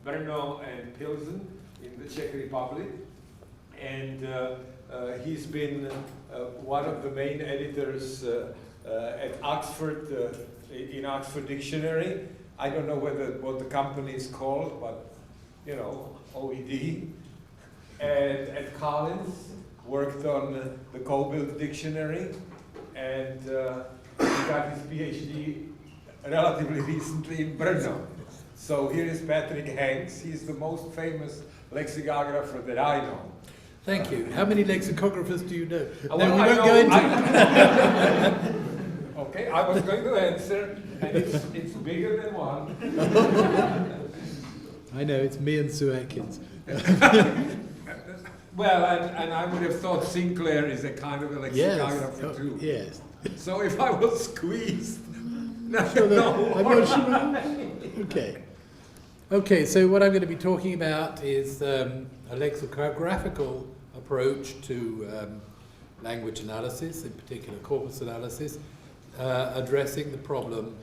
Brno and Pilsen in the Czech Republic. And he's been one of the main editors at Oxford, in Oxford Dictionary. I don't know what the company is called, but you know, OED. And at Collins, worked on the Colville Dictionary, and he got his PhD relatively recently in Brno. So here is Patrick Hanks. He's the most famous lexicographer that I know. Thank you. How many lexicographers do you know? Well, No, we won't go into Okay, I was going to answer, and it's bigger than one. I know, it's me and Sue Atkins. Well, and I would have thought Sinclair is a kind of a lexicographer too. Yes. So if I was squeezed, I'm not sure. Okay. Okay, so what I'm going to be talking about is a lexicographical approach to language analysis, in particular corpus analysis, addressing the problem,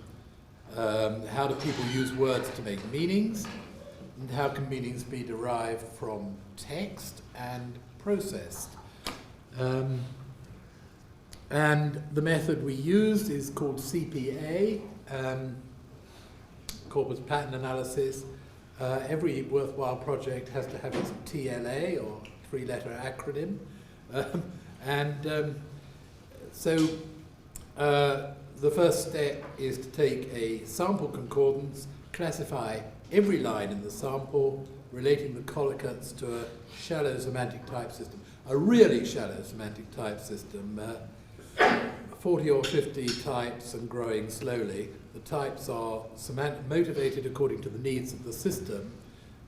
how do people use words to make meanings, and how can meanings be derived from text and processed. And the method we used is called CPA, Corpus Pattern Analysis. Every worthwhile project has to have its TLA, or three-letter acronym. So the first step is to take a sample concordance, classify every line in the sample, relating the collocates to a shallow semantic type system, a really shallow semantic type system, 40 or 50 types and growing slowly. The types are motivated according to the needs of the system,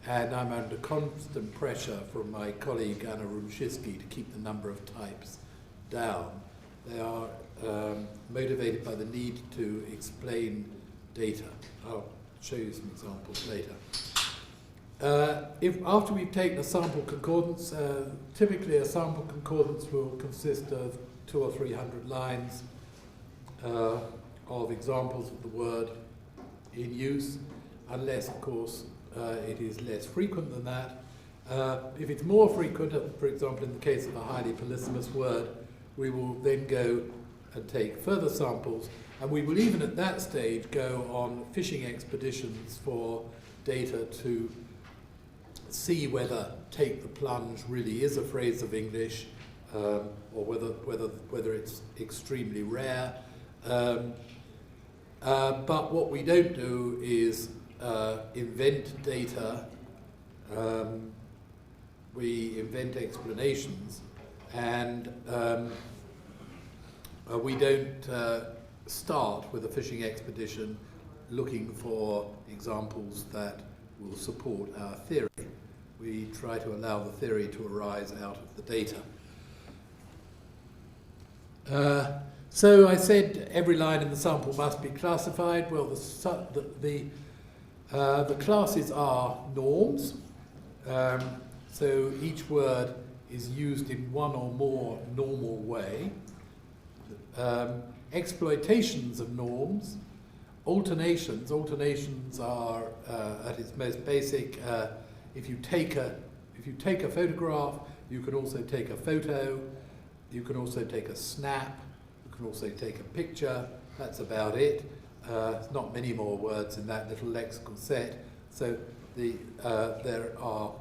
and I'm under constant pressure from my colleague Anna Rumszewski to keep the number of types down. They are motivated by the need to explain data. I'll show you some examples later. If after we've taken a sample concordance, typically a sample concordance will consist of 200 or 300 lines of examples of the word in use, unless, of course, it is less frequent than that. If it's more frequent, for example, in the case of a highly polysemous word, we will then go and take further samples, and we will even at that stage go on fishing expeditions for data to see whether "take the plunge" really is a phrase of English, or whether it's extremely rare. But what we don't do is invent data. We invent explanations, and we don't start with a fishing expedition looking for examples that will support our theory. We try to allow the theory to arise out of the data. So I said every line in the sample must be classified. Well, the classes are norms. So each word is used in one or more normal way. Exploitations of norms. Alternations are at its most basic. If you take a photograph, you can also take a photo. You can also take a snap. You can also take a picture. That's about it. There's not many more words in that little lexical set. So there are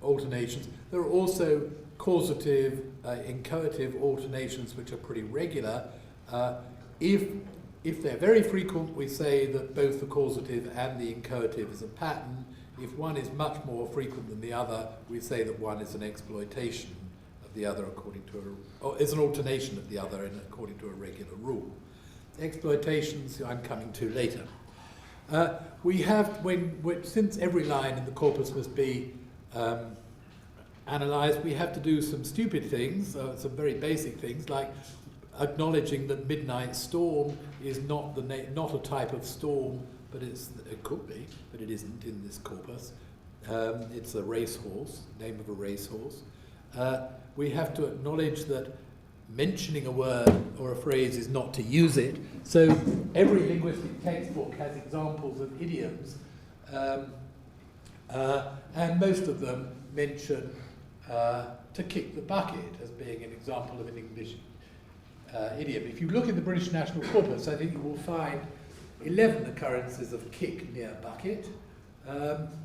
alternations. There are also causative, inchoative alternations, which are pretty regular. If they're very frequent, we say that both the causative and the inchoative is a pattern. If one is much more frequent than the other, we say that one is an exploitation of the other according to or is an alternation of the other according to a regular rule. Exploitations I'm coming to later. We have, since every line in the corpus must be analysed, we have to do some stupid things, some very basic things, like acknowledging that midnight storm is not a type of storm, but it could be, but it isn't in this corpus. It's a racehorse, name of a racehorse. We have to acknowledge that mentioning a word or a phrase is not to use it. So every linguistic textbook has examples of idioms. And most of them mention to kick the bucket as being an example of an English idiom. If you look in the British National Corpus, I think you will find 11 occurrences of kick near bucket.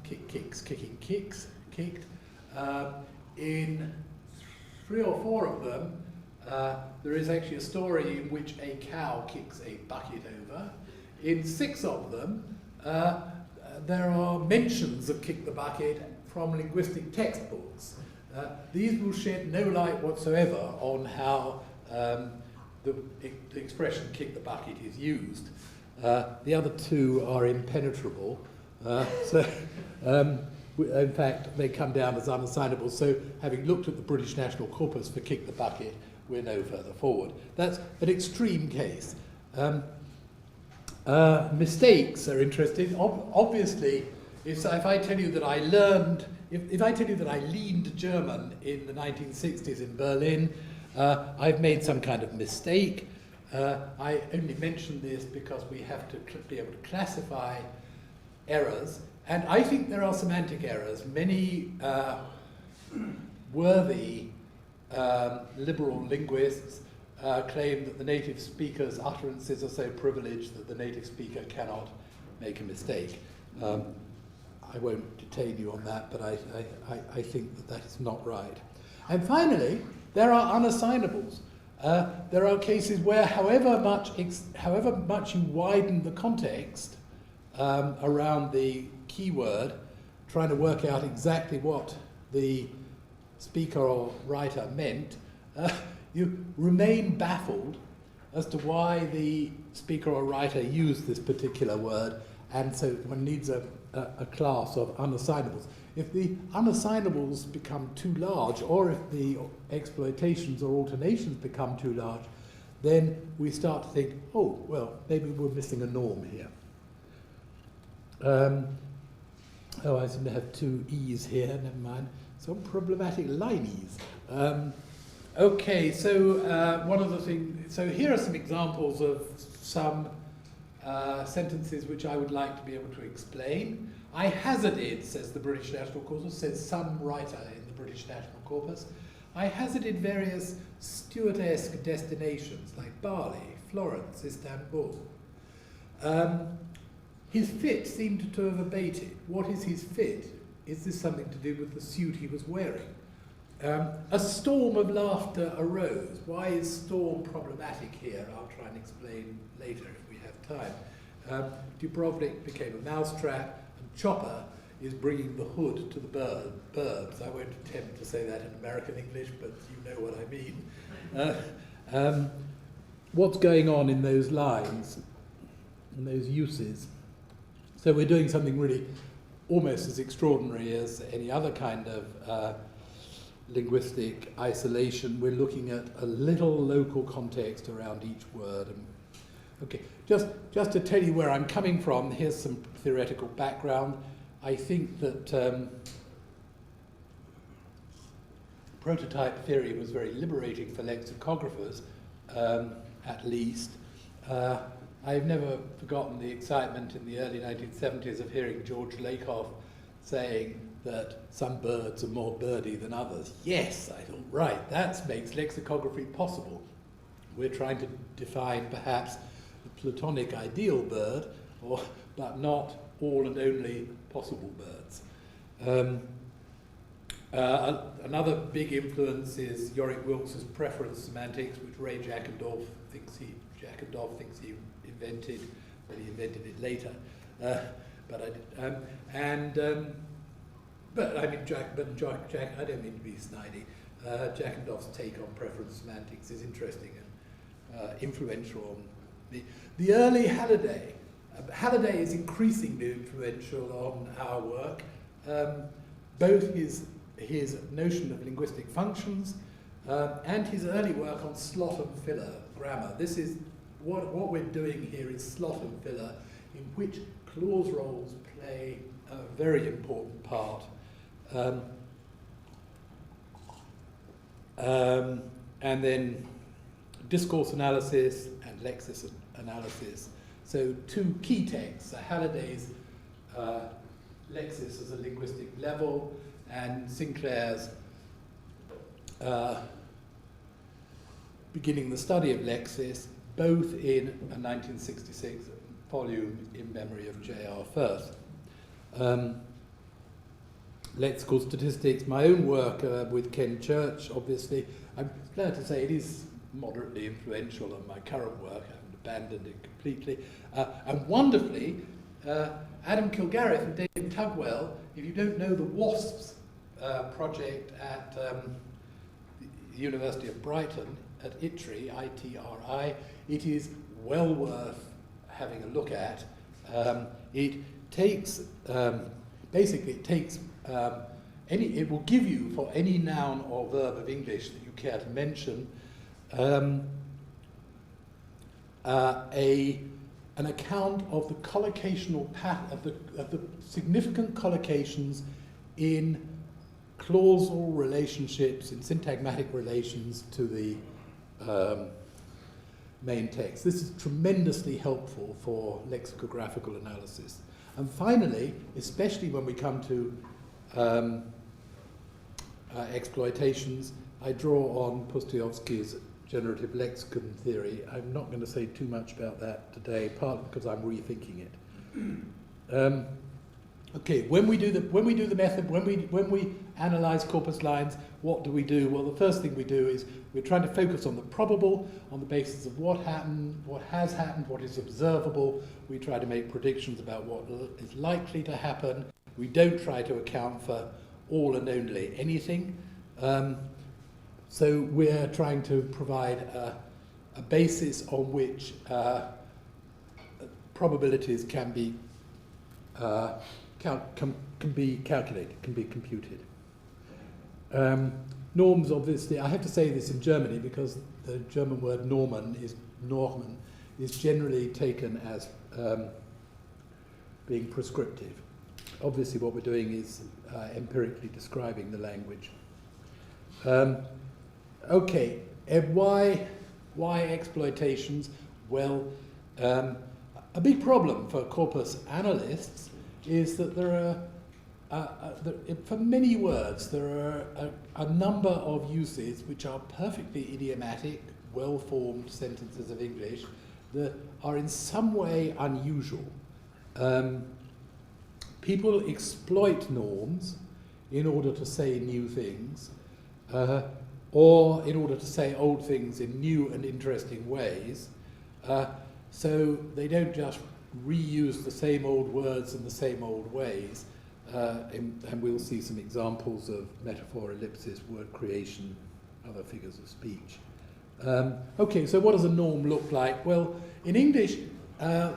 Kick, kicks, kicking, kicks, kicked. In 3 or 4 of them, there is actually a story in which a cow kicks a bucket over. In 6 of them, there are mentions of kick the bucket from linguistic textbooks. These will shed no light whatsoever on how the expression kick the bucket is used. The other 2 are impenetrable. In fact, they come down as unassignable. So having looked at the British National Corpus for kick the bucket, we're no further forward. That's an extreme case. Mistakes are interesting. Obviously, if I tell you that I learned, if I tell you that I learned German in the 1960s in Berlin, I've made some kind of mistake. I only mention this because we have to be able to classify errors. And I think there are semantic errors. Many worthy liberal linguists claim that the native speaker's utterances are so privileged that the native speaker cannot make a mistake. I won't detain you on that, but I think that that is not right. And finally, there are unassignables. There are cases where however much you widen the context around the keyword, trying to work out exactly what the speaker or writer meant, you remain baffled as to why the speaker or writer used this particular word, and so one needs a class of unassignables. If the unassignables become too large, or if the exploitations or alternations become too large, then we start to think, oh, well, maybe we're missing a norm here. I seem to have 2 E's here, never mind. Some problematic line E's. Okay, so one of the things, so here are some examples of some sentences which I would like to be able to explain. I hazarded, says the British National Corpus, says some writer in the British National Corpus, I hazarded various Stuart-esque destinations like Bali, Florence, Istanbul. His fit seemed to have abated. What is his fit? Is this something to do with the suit he was wearing? A storm of laughter arose. Why is storm problematic here? I'll try and explain later if we have time. Dubrovnik became a mousetrap, and Chopper is bringing the hood to the birds. I won't attempt to say that in American English, but you know what I mean. What's going on in those lines, in those uses? So we're doing something really almost as extraordinary as any other kind of linguistic isolation. We're looking at a little local context around each word. Okay, just to tell you where I'm coming from, here's some theoretical background. I think that prototype theory was very liberating for lexicographers, at least. I've never forgotten the excitement in the early 1970s of hearing George Lakoff saying that some birds are more birdy than others. Yes, I thought, right, that makes lexicography possible. We're trying to define perhaps the Platonic ideal bird, but not all and only possible birds. Another big influence is Yorick Wilkes's preference semantics, which Ray Jackendorf thinks he invented, but he invented it later. But I mean, Jack, I don't mean to be snidey. Jackendorf's take on preference semantics is interesting and influential on the early Halliday. Halliday is increasingly influential on our work. Both his notion of linguistic functions and his early work on slot and filler grammar. This is what we're doing here is slot and filler, in which clause roles play a very important part. And then discourse analysis and lexis analysis. So 2 key texts are Halliday's Lexis as a linguistic level, and Sinclair's beginning the study of Lexis, both in a 1966 volume in memory of J.R. Firth. Lexical statistics, my own work with Ken Church, obviously. I'm glad to say it is moderately influential on my current work. I haven't abandoned it completely. And wonderfully, Adam Kilgareth and David Tugwell, if you don't know the WASPs project at the University of Brighton, at ITRI, I-T-R-I, it is well worth having a look at. It takes, basically it takes it will give you, for any noun or verb of English that you care to mention, an account of the collocational of the significant collocations in clausal relationships, in syntagmatic relations to the main text. This is tremendously helpful for lexicographical analysis. And finally, especially when we come to exploitations, I draw on Pustyovsky's generative lexicon theory. I'm not going to say too much about that today, partly because I'm rethinking it. Okay, when we do the method, when we analyze corpus lines, what do we do? Well, the first thing we do is we're trying to focus on the probable, on the basis of what happened, what has happened, what is observable. We try to make predictions about what is likely to happen. We don't try to account for all and only anything. So we're trying to provide a basis on which probabilities can be calculated, can be computed. Norms, obviously, I have to say this in Germany because the German word Normen is generally taken as being prescriptive. Obviously, what we're doing is empirically describing the language. Okay, and why exploitations? Well, a big problem for corpus analysts is that there are, for many words, there are a number of uses which are perfectly idiomatic, well-formed sentences of English that are in some way unusual. People exploit norms in order to say new things, or in order to say old things in new and interesting ways. So they don't just reuse the same old words in the same old ways. And we'll see some examples of metaphor, ellipsis, word creation, other figures of speech. Okay, so what does a norm look like? Well, in English,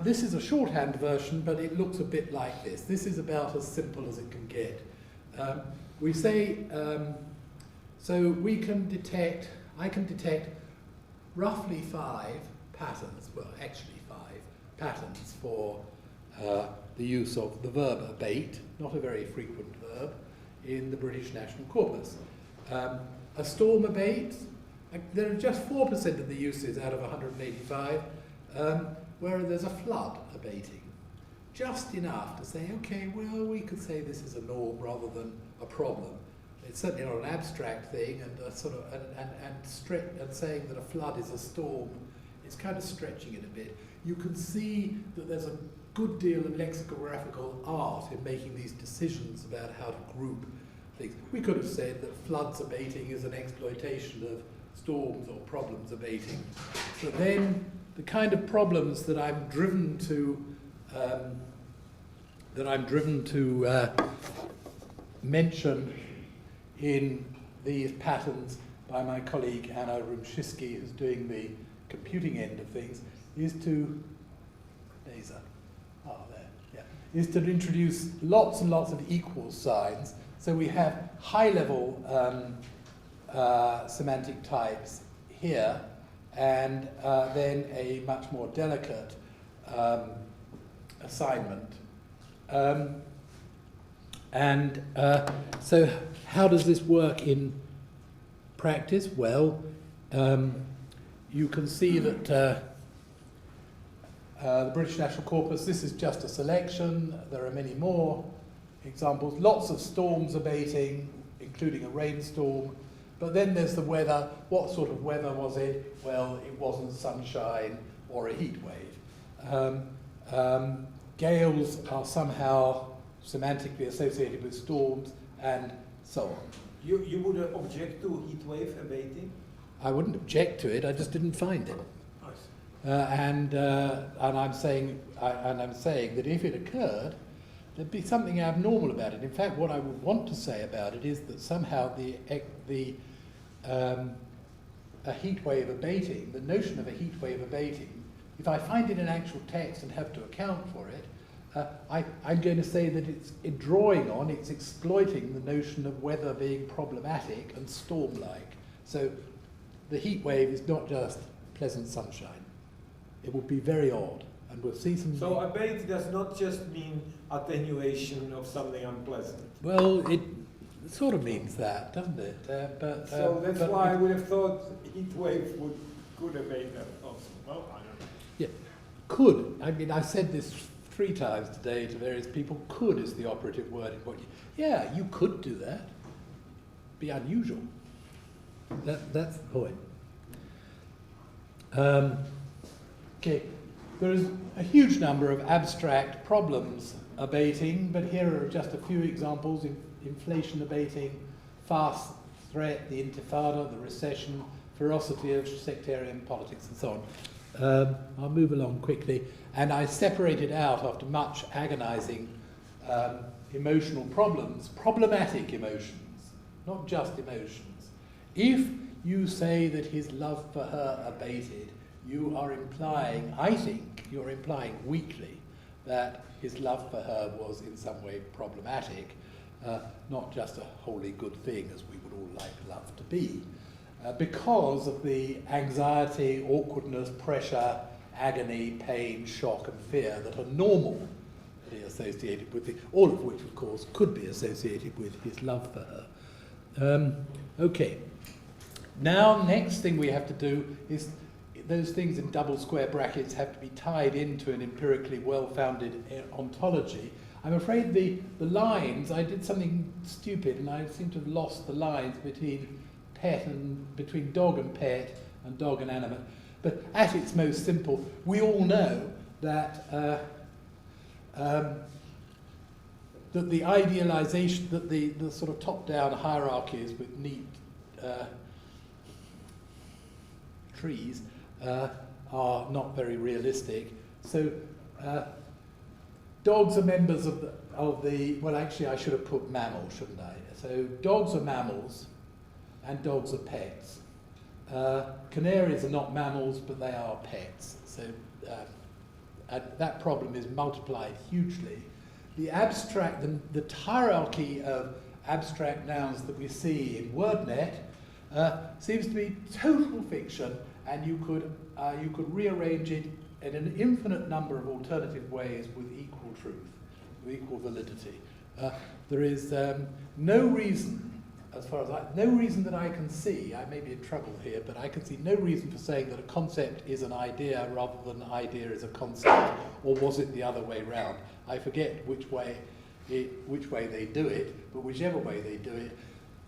this is a shorthand version, but it looks a bit like this. This is about as simple as it can get. We say, so we can detect, I can detect roughly 5 patterns, well, actually 5 patterns for the use of the verb abate, not a very frequent verb, in the British national corpus. A storm abate, there are just 4% of the uses out of 185, where there's a flood abating. Just enough to say, okay, well, we could say this is a norm rather than a problem. It's certainly not an abstract thing, and and saying that a flood is a storm is kind of stretching it a bit. You can see that there's a good deal of lexicographical art in making these decisions about how to group things. We could have said that floods abating is an exploitation of storms or problems abating. But then the kind of problems that I'm driven to mention in these patterns by my colleague Anna Rumszewski, who's doing the computing end of things, is to is to introduce lots and lots of equal signs. So we have high-level semantic types here, and then a much more delicate assignment. So how does this work in practice? Well, you can see that the British National Corpus, this is just a selection. There are many more. examples. Lots of storms abating, including a rainstorm. But then there's the weather. What sort of weather was it? Well, it wasn't sunshine or a heat wave. Gales are somehow semantically associated with storms, and so on. You would object to heat wave abating? I wouldn't object to it. I just didn't find it. And I'm saying that if it occurred, there'd be something abnormal about it. In fact, what I would want to say about it is that somehow a heat wave abating, the notion of a heat wave abating, if I find it in actual text and have to account for it, I'm going to say that it's exploiting the notion of weather being problematic and storm-like. So the heat wave is not just pleasant sunshine. It would be very odd, and we'll see some... So abate does not just mean attenuation of something unpleasant. Well, it sort of means that, doesn't it? So that's why I would have thought heat wave could abate that also. Well, I don't know. Yeah, could. I mean, I've said this 3 times today to various people. Could is the operative word in what you... Yeah, you could do that. Be unusual. That's the point. Okay, there is a huge number of abstract problems abating, but here are just a few examples. Inflation abating, fast threat, the intifada, the recession, ferocity of sectarian politics, and so on. I'll move along quickly. And I separated out, after much agonizing emotional problems, problematic emotions, not just emotions. If you say that his love for her abated, you are implying, I think, you're implying weakly that his love for her was in some way problematic, not just a wholly good thing, as we would all like love to be, because of the anxiety, awkwardness, pressure, agony, pain, shock, and fear that are normally associated with all of which, of course, could be associated with his love for her. Okay. Now, next thing we have to do is those things in double square brackets have to be tied into an empirically well-founded ontology. I'm afraid the lines, I did something stupid and I seem to have lost the lines between dog and pet and dog and animate. But at its most simple, we all know that that the idealization, that the sort of top-down hierarchies with neat trees are not very realistic. So dogs are members of the, well, actually I should have put mammal, shouldn't I? So dogs are mammals and dogs are pets. Canaries are not mammals, but they are pets. So that problem is multiplied hugely. The abstract, the hierarchy of abstract nouns that we see in WordNet seems to be total fiction, and you could rearrange it in an infinite number of alternative ways with equal truth, with equal validity. There is no reason, as far as no reason that I can see, I may be in trouble here, but I can see no reason for saying that a concept is an idea rather than an idea is a concept, or was it the other way round? I forget which way they do it, but whichever way they do it,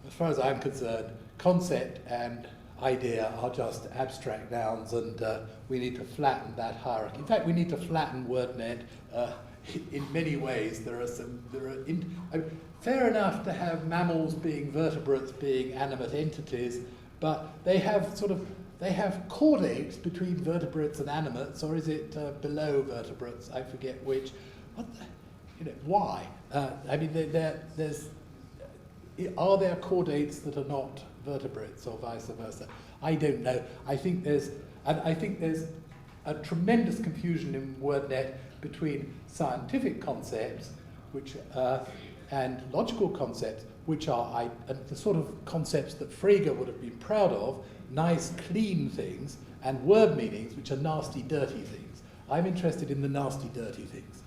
as far as I'm concerned, concept and idea are just abstract nouns, and we need to flatten that hierarchy. In fact, we need to flatten WordNet in many ways. Fair enough to have mammals being vertebrates, being animate entities, but they have chordates between vertebrates and animates, or is it below vertebrates? I forget which. Why? I mean, are there chordates that are not vertebrates, or vice versa? I don't know. I think there's a tremendous confusion in WordNet between scientific concepts, which and logical concepts, which are the sort of concepts that Frege would have been proud of, nice, clean things, and word meanings, which are nasty, dirty things. I'm interested in the nasty, dirty things.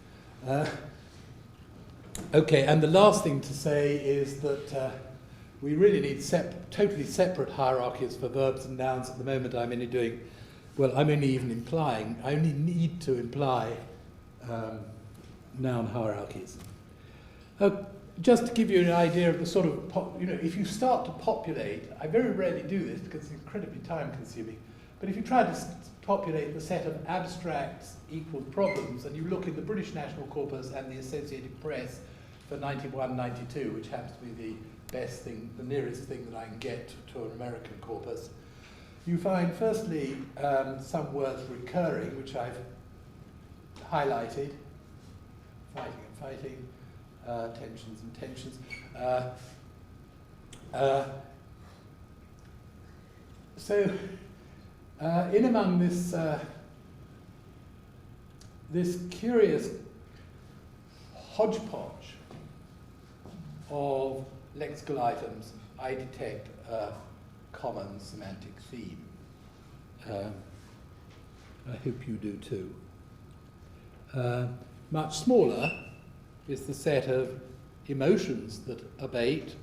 Okay, and the last thing to say is that we really need totally separate hierarchies for verbs and nouns. At the moment, I'm only need to imply noun hierarchies. Just to give you an idea of the sort of, if you start to populate, I very rarely do this because it's incredibly time consuming, but if you try to populate the set of abstracts equals problems, and you look in the British National Corpus and the Associated Press for 91-92, which happens to be the best thing, the nearest thing that I can get to an American corpus, you find firstly some words recurring, which I've highlighted, fighting and fighting, tensions and tensions. So in among this this curious hodgepodge of lexical items, I detect a common semantic theme. I hope you do too. Much smaller is the set of emotions that abate,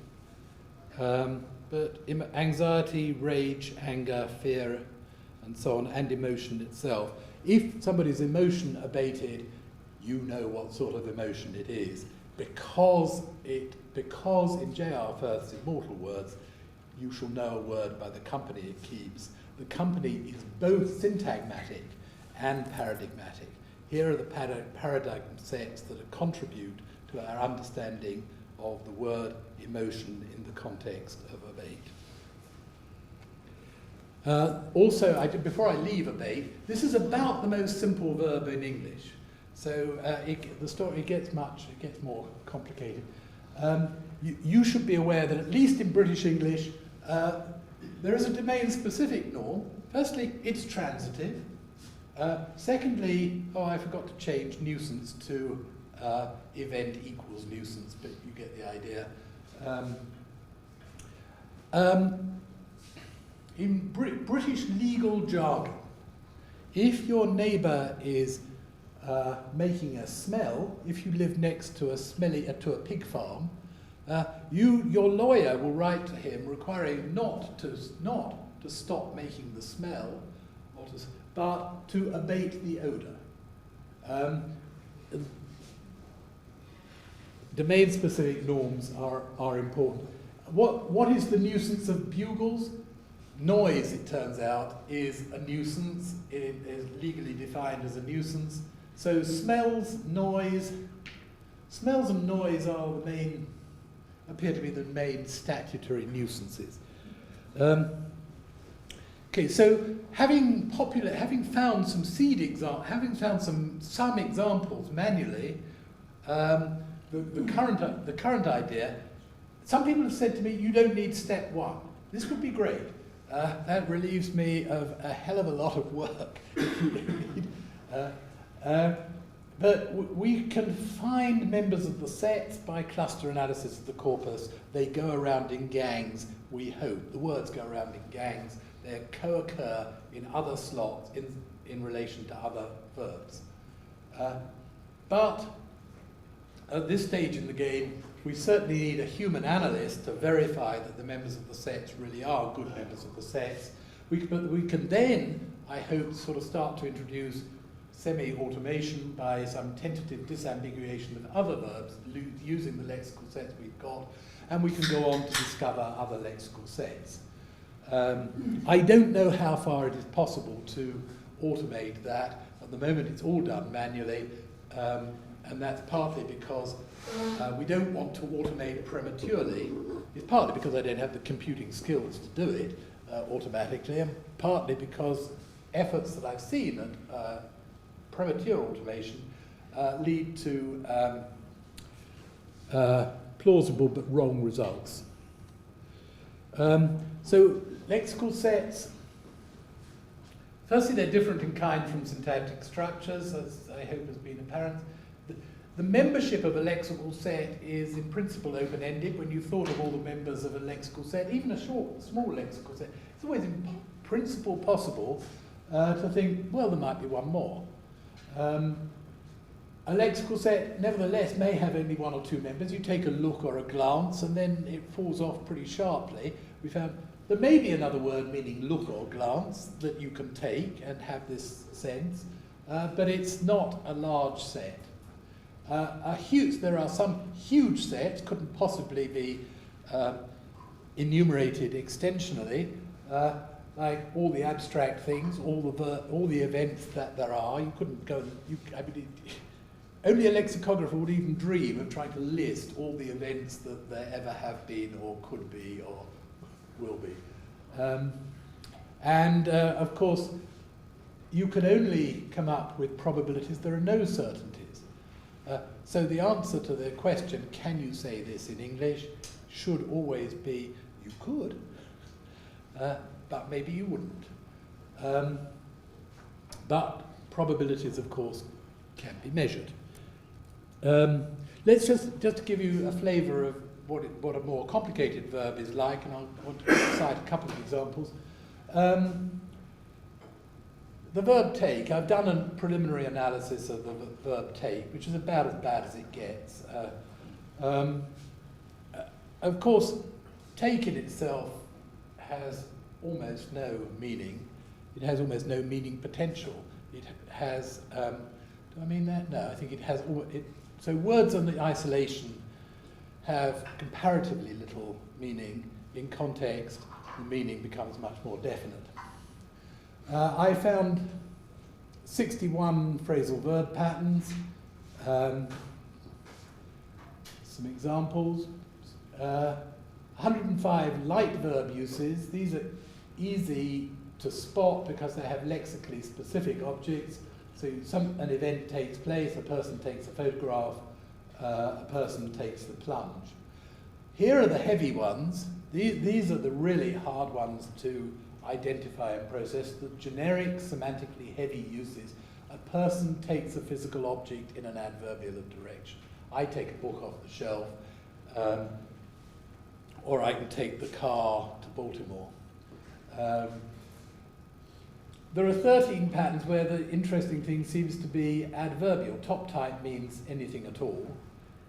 but anxiety, rage, anger, fear, and so on, and emotion itself. If somebody's emotion abated, you know what sort of emotion it is, because in J.R. Firth's immortal words, you shall know a word by the company it keeps. The company is both syntagmatic and paradigmatic. Here are the paradigm sets that contribute to our understanding of the word emotion in the context of abate. Also, before I leave abate, this is about the most simple verb in English. So the story gets more complicated. You should be aware that at least in British English, there is a domain-specific norm. Firstly, it's transitive. Secondly, I forgot to change nuisance to event equals nuisance, but you get the idea. In British legal jargon, if your neighbour is making a smell, if you live next to a pig farm, your lawyer will write to him requiring not to stop making the smell, but to abate the odour. Domain-specific norms are important. What is the nuisance of bugles? Noise, it turns out, is a nuisance. It is legally defined as a nuisance. So smells and noise appear to be the main statutory nuisances. Okay, so having found some some examples manually, the current idea, some people have said to me, you don't need step one. This would be great. That relieves me of a hell of a lot of work. But we can find members of the sets by cluster analysis of the corpus. They go around in gangs, we hope. The words go around in gangs. They co-occur in other slots in relation to other verbs. But at this stage in the game, we certainly need a human analyst to verify that the members of the sets really are good members of the sets. But we can then, I hope, sort of start to introduce semi-automation by some tentative disambiguation of other verbs using the lexical sets we've got, and we can go on to discover other lexical sets. I don't know how far it is possible to automate that. At the moment it's all done manually, and that's partly because we don't want to automate prematurely. It's partly because I don't have the computing skills to do it automatically, and partly because efforts that I've seen at premature automation lead to plausible but wrong results. So lexical sets, firstly they're different in kind from syntactic structures, as I hope has been apparent. The membership of a lexical set is in principle open-ended. When you've thought of all the members of a lexical set, even a small lexical set, it's always in principle possible to think, well, there might be one more. A lexical set, nevertheless, may have only one or two members. You take a look or a glance, and then it falls off pretty sharply. We found there may be another word meaning look or glance that you can take and have this sense, but it's not a large set. There are some huge sets, couldn't possibly be enumerated extensionally, like all the abstract things, all the events that there are. You couldn't go. Only a lexicographer would even dream of trying to list all the events that there ever have been, or could be, or will be. Of course, you can only come up with probabilities. There are no certainties. So the answer to the question, can you say this in English, should always be, you could, but maybe you wouldn't. But probabilities, of course, can be measured. Let's just give you a flavour of what a more complicated verb is like, and I want to cite a couple of examples. The verb take, I've done a preliminary analysis of the verb take, which is about as bad as it gets. Of course, take in itself has almost no meaning. It has almost no meaning potential. It has, do I mean that? No, I think it has, so words on the isolation have comparatively little meaning. In context, the meaning becomes much more definite. I found 61 phrasal verb patterns, some examples, 105 light verb uses. These are easy to spot because they have lexically specific objects. So an event takes place, a person takes a photograph, a person takes the plunge. Here are the heavy ones. These are the really hard ones to identify and process. The generic, semantically heavy uses. A person takes a physical object in an adverbial direction. I take a book off the shelf, or I can take the car to Baltimore. There are 13 patterns where the interesting thing seems to be adverbial. Top type means anything at all.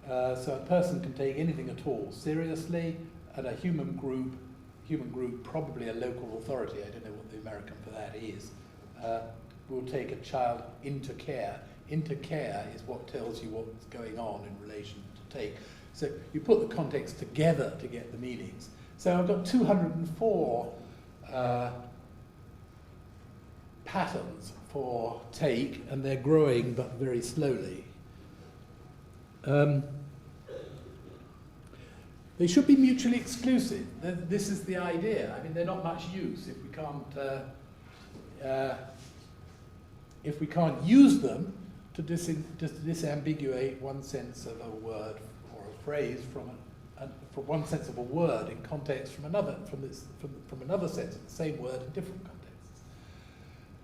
So a person can take anything at all seriously, and a human group, probably a local authority, I don't know what the American for that is, will take a child into care. Into care is what tells you what's going on in relation to take. So you put the context together to get the meanings. So I've got 204 patterns for take, and they're growing but very slowly. They should be mutually exclusive. This is the idea. I mean, they're not much use if we can't use them to disambiguate one sense of a word or a phrase from one sense of a word in context from another, from another sense of the same word in different contexts.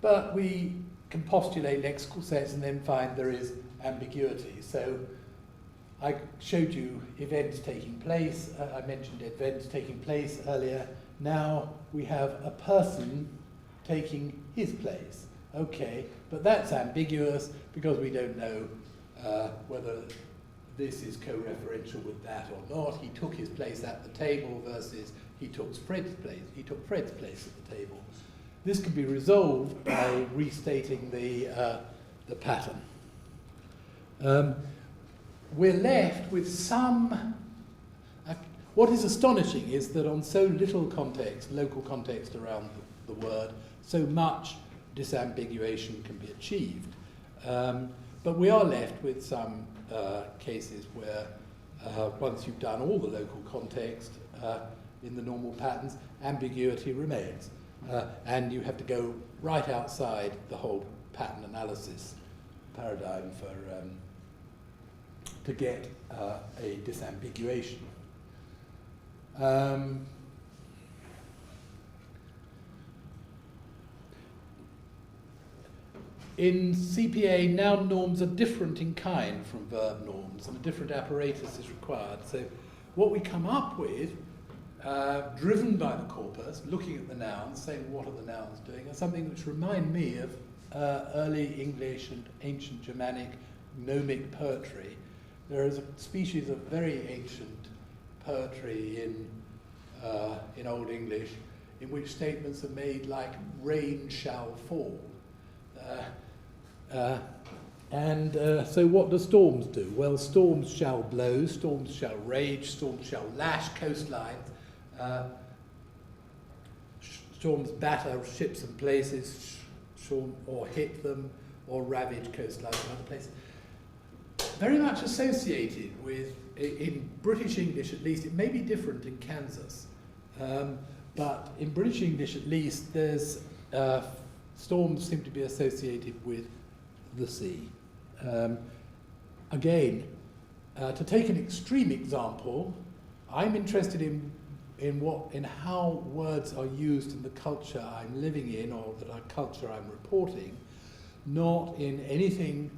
But we can postulate lexical sets and then find there is ambiguity. So I showed you events taking place. I mentioned events taking place earlier. Now we have a person taking his place. Okay, but that's ambiguous because we don't know whether this is co-referential with that or not. He took his place at the table versus he took Fred's place. He took Fred's place at the table. This can be resolved by restating the pattern. We're left with some. What is astonishing is that on so little context, local context around the word, so much disambiguation can be achieved. But we are left with some cases where once you've done all the local context in the normal patterns, ambiguity remains. And you have to go right outside the whole pattern analysis paradigm to get a disambiguation. In CPA, noun norms are different in kind from verb norms, and a different apparatus is required. So what we come up with, driven by the corpus, looking at the nouns, saying what are the nouns doing, are something which remind me of early English and ancient Germanic gnomic poetry. There is a species of very ancient poetry in Old English in which statements are made like rain shall fall. And so what do storms do? Well, storms shall blow, storms shall rage, storms shall lash coastlines, storms batter ships and places, or hit them, or ravage coastlines and other places. Very much associated with, in British English at least, it may be different in Kansas, but in British English at least, there's storms seem to be associated with the sea. Again, to take an extreme example, I'm interested in how words are used in the culture I'm living in, or the culture I'm reporting, not in anything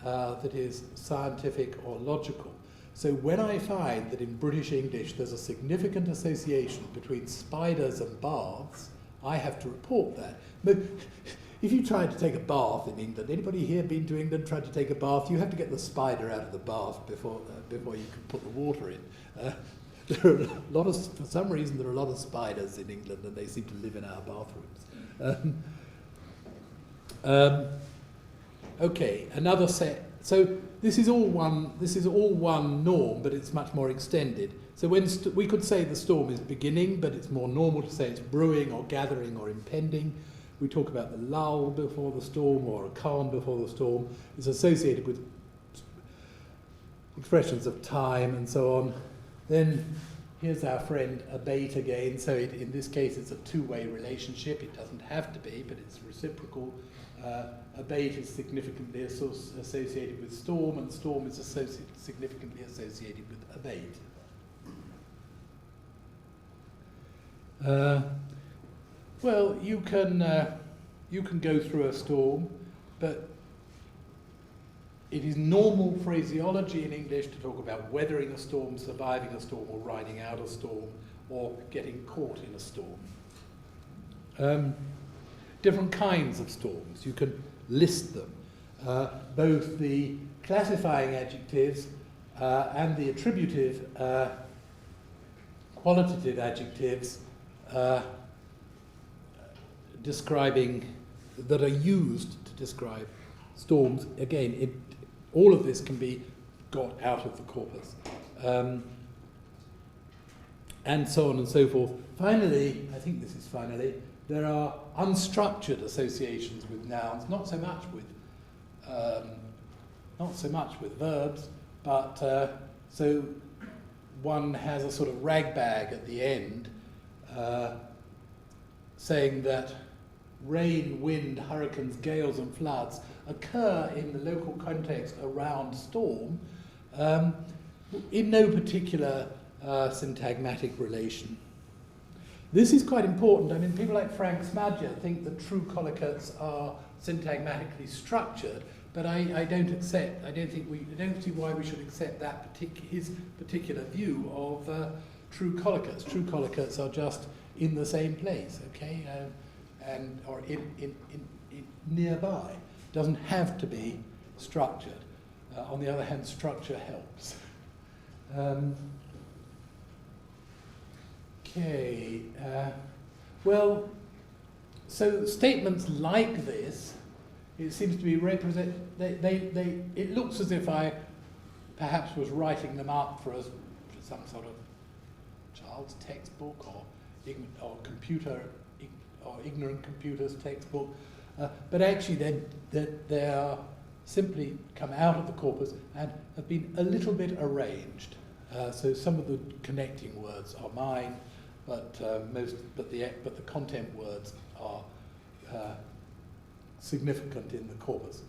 that is scientific or logical. So when I find that in British English there's a significant association between spiders and baths, I have to report that. But if you tried to take a bath in England, anybody here been to England, tried to take a bath, you have to get the spider out of the bath before you can put the water in. There are a lot of, for some reason, there are a lot of spiders in England, and they seem to live in our bathrooms. Okay, another set. So this is all one norm, but it's much more extended. So when we could say the storm is beginning, but it's more normal to say it's brewing or gathering or impending. We talk about the lull before the storm or a calm before the storm. It's associated with expressions of time and so on. Then here's our friend abate again. So in this case, it's a two-way relationship. It doesn't have to be, but it's reciprocal. Abate is significantly associated with storm, and storm is significantly associated with abate. Well, you can go through a storm, but it is normal phraseology in English to talk about weathering a storm, surviving a storm, or riding out a storm, or getting caught in a storm. Different kinds of storms, you can list them. Both the classifying adjectives and the attributive qualitative adjectives that are used to describe storms. Again, all of this can be got out of the corpus. And so on and so forth. Finally, I think this is finally, there are unstructured associations with nouns, not so much with verbs, but so one has a sort of ragbag at the end, saying that rain, wind, hurricanes, gales and floods occur in the local context around storm in no particular syntagmatic relation. This is quite important. I mean, people like Frank Smudger think that true collocates are syntagmatically structured, but I don't see why we should accept his particular view of true collocates. True collocates are just in the same place, okay, or in nearby. Doesn't have to be structured. On the other hand, structure helps. Okay. Well, so statements like this, it seems to be it looks as if I perhaps was writing them up for some sort of child's textbook or ignorant computer's textbook, but actually they are simply come out of the corpus and have been a little bit arranged. So some of the connecting words are mine, but the content words are significant in the corpus.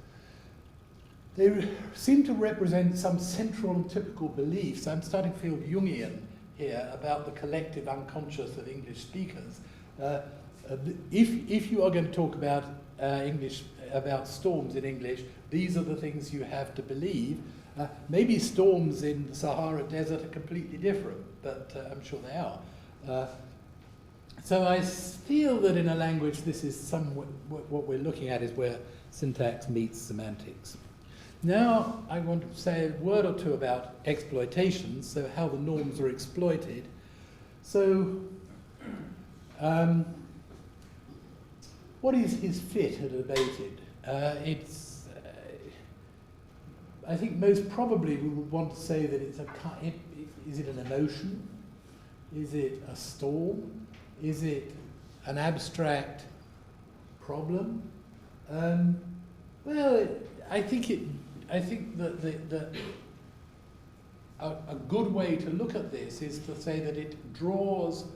They seem to represent some central and typical beliefs. I'm starting to feel Jungian here about the collective unconscious of English speakers. If you are going to talk about about storms in English, these are the things you have to believe. Maybe storms in the Sahara Desert are completely different, but I'm sure they are. So I feel that in a language, this is somewhat what we're looking at is where syntax meets semantics. Now I want to say a word or two about exploitations, so how the norms are exploited. So what is his fit at abated? I think most probably we would want to say that it's is it an emotion? Is it a storm? Is it an abstract problem? Well, I think that a good way to look at this is to say that it draws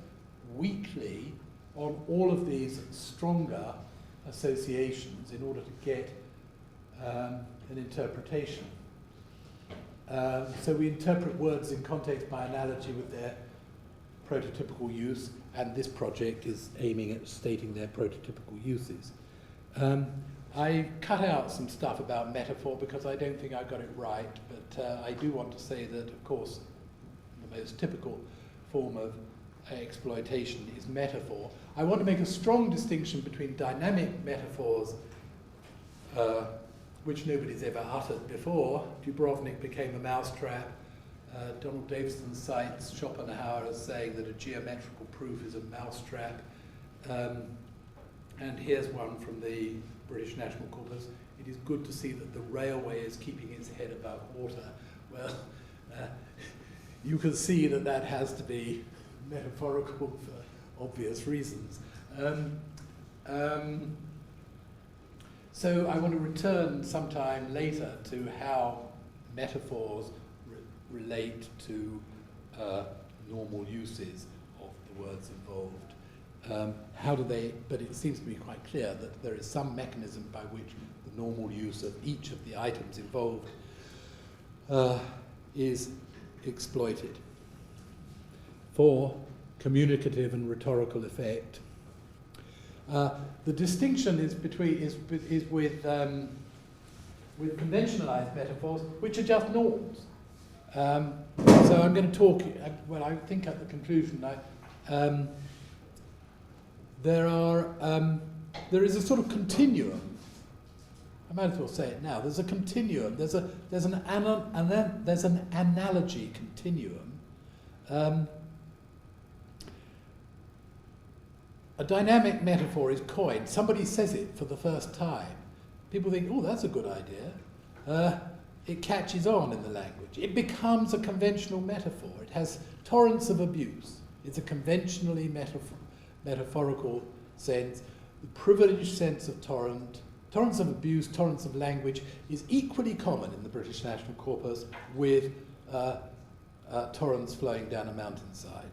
weakly on all of these stronger associations in order to get an interpretation. So we interpret words in context by analogy with their prototypical use, and this project is aiming at stating their prototypical uses. I cut out some stuff about metaphor because I don't think I got it right, but I do want to say that, of course, the most typical form of exploitation is metaphor. I want to make a strong distinction between dynamic metaphors, which nobody's ever uttered before. Dubrovnik became a mousetrap. Donald Davison cites Schopenhauer as saying that a geometrical proof is a mousetrap. And here's one from the British National Corpus. It is good to see that the railway is keeping its head above water. Well, you can see that that has to be metaphorical for obvious reasons. So I want to return sometime later to how metaphors relate to normal uses of the words involved. How do they, but it seems to be quite clear that there is some mechanism by which the normal use of each of the items involved is exploited for communicative and rhetorical effect. The distinction is with conventionalized metaphors, which are just norms. So I'm going to talk. Well, I think at the conclusion, there is a sort of continuum. I might as well say it now. There's a continuum. There's an analogy continuum. A dynamic metaphor is coined. Somebody says it for the first time. People think, oh, that's a good idea. It catches on in the language. It becomes a conventional metaphor. It has torrents of abuse. It's a conventionally metaphorical sense. The privileged sense of torrents of abuse, torrents of language is equally common in the British National Corpus with torrents flowing down a mountainside.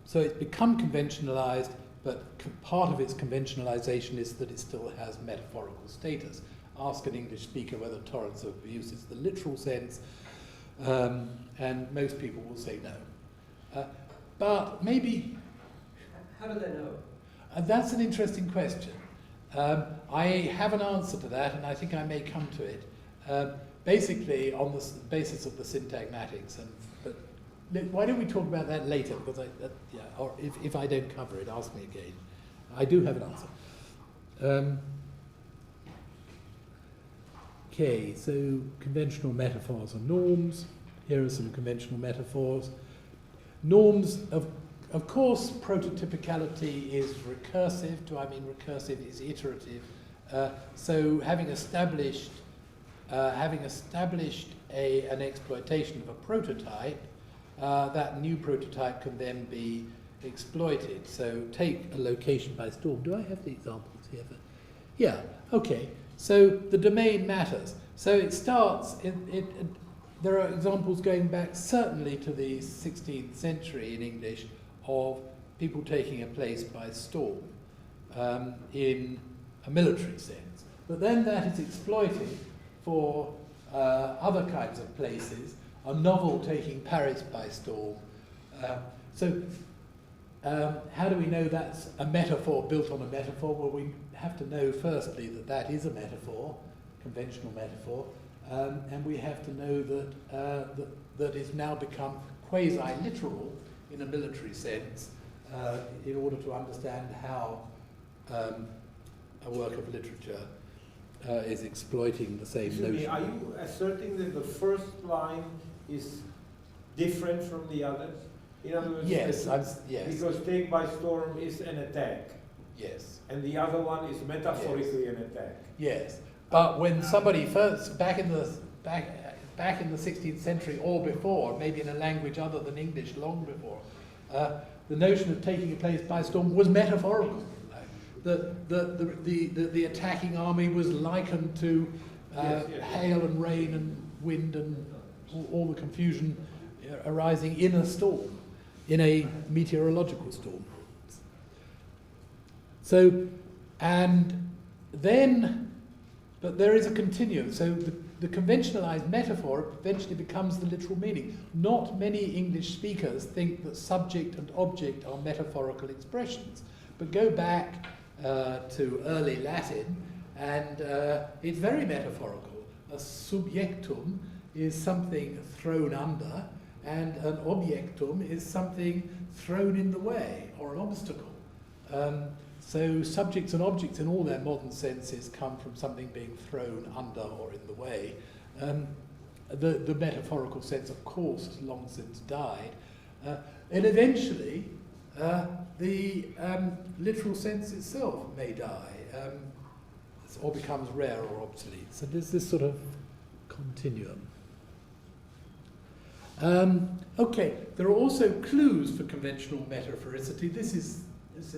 So it's become conventionalized, but part of its conventionalization is that it still has metaphorical status. Ask an English speaker whether torrents of abuse is the literal sense, and most people will say no. But maybe... How do they know? That's an interesting question. I have an answer to that, and I think I may come to it. Basically, on the basis of the syntagmatics, but why don't we talk about that later? Because or if I don't cover it, ask me again. I do have an answer. Okay, so conventional metaphors are norms. Here are some conventional metaphors. Norms, of course, prototypicality is recursive. Do I mean recursive is iterative? So having established an exploitation of a prototype, that new prototype can then be exploited. So take a location by storm. Do I have the examples here? Yeah, okay. So the domain matters. So it starts, there are examples going back certainly to the 16th century in English of people taking a place by storm in a military sense. But then that is exploited for other kinds of places. A novel taking Paris by storm. How do we know that's a metaphor built on a metaphor? Well, we have to know firstly that that is a metaphor, conventional metaphor, and we have to know that it's now become quasi-literal in a military sense in order to understand how a work of literature is exploiting the same notion. Are you asserting that the first line is different from the others? In other words, yes, yes. Because take by storm is an attack. Yes. And the other one is metaphorically an attack. Yes. But when somebody first, back in the 16th century or before, maybe in a language other than English long before, the notion of taking a place by storm was metaphorical. The attacking army was likened to hail and rain and wind and all the confusion arising in a storm, in a meteorological storm. So, and then, but there is a continuum. So the conventionalized metaphor eventually becomes the literal meaning. Not many English speakers think that subject and object are metaphorical expressions, but go back to early Latin, and it's very metaphorical. A subjectum is something thrown under, and an objectum is something thrown in the way, or an obstacle. So subjects and objects in all their modern senses come from something being thrown under or in the way. The metaphorical sense, of course, has long since died. And eventually, the literal sense itself may die, or becomes rare or obsolete. So there's this sort of continuum. Okay, there are also clues for conventional metaphoricity. This is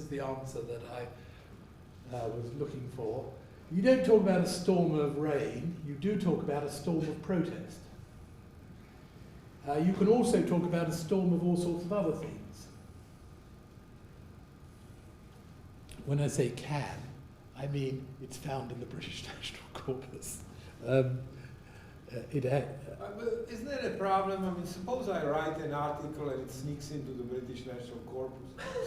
the answer that I was looking for. You don't talk about a storm of rain, you do talk about a storm of protest. You can also talk about a storm of all sorts of other things. When I say can, I mean it's found in the British National Corpus. Isn't that a problem? I mean, suppose I write an article and it sneaks into the British National Corpus.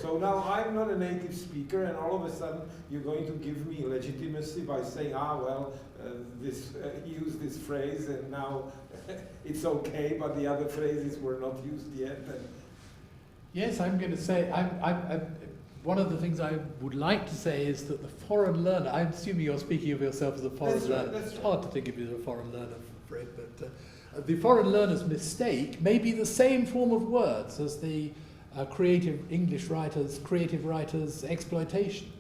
So now I'm not a native speaker, and all of a sudden you're going to give me legitimacy by saying, use this phrase, and now it's okay, but the other phrases were not used yet. Yes, I'm going to say, one of the things I would like to say is that the foreign learner, I'm assuming you're speaking of yourself as a foreign learner. That's It's hard to think of you as a foreign learner, I'm afraid, but the foreign learner's mistake may be the same form of words as the creative writers' exploitation.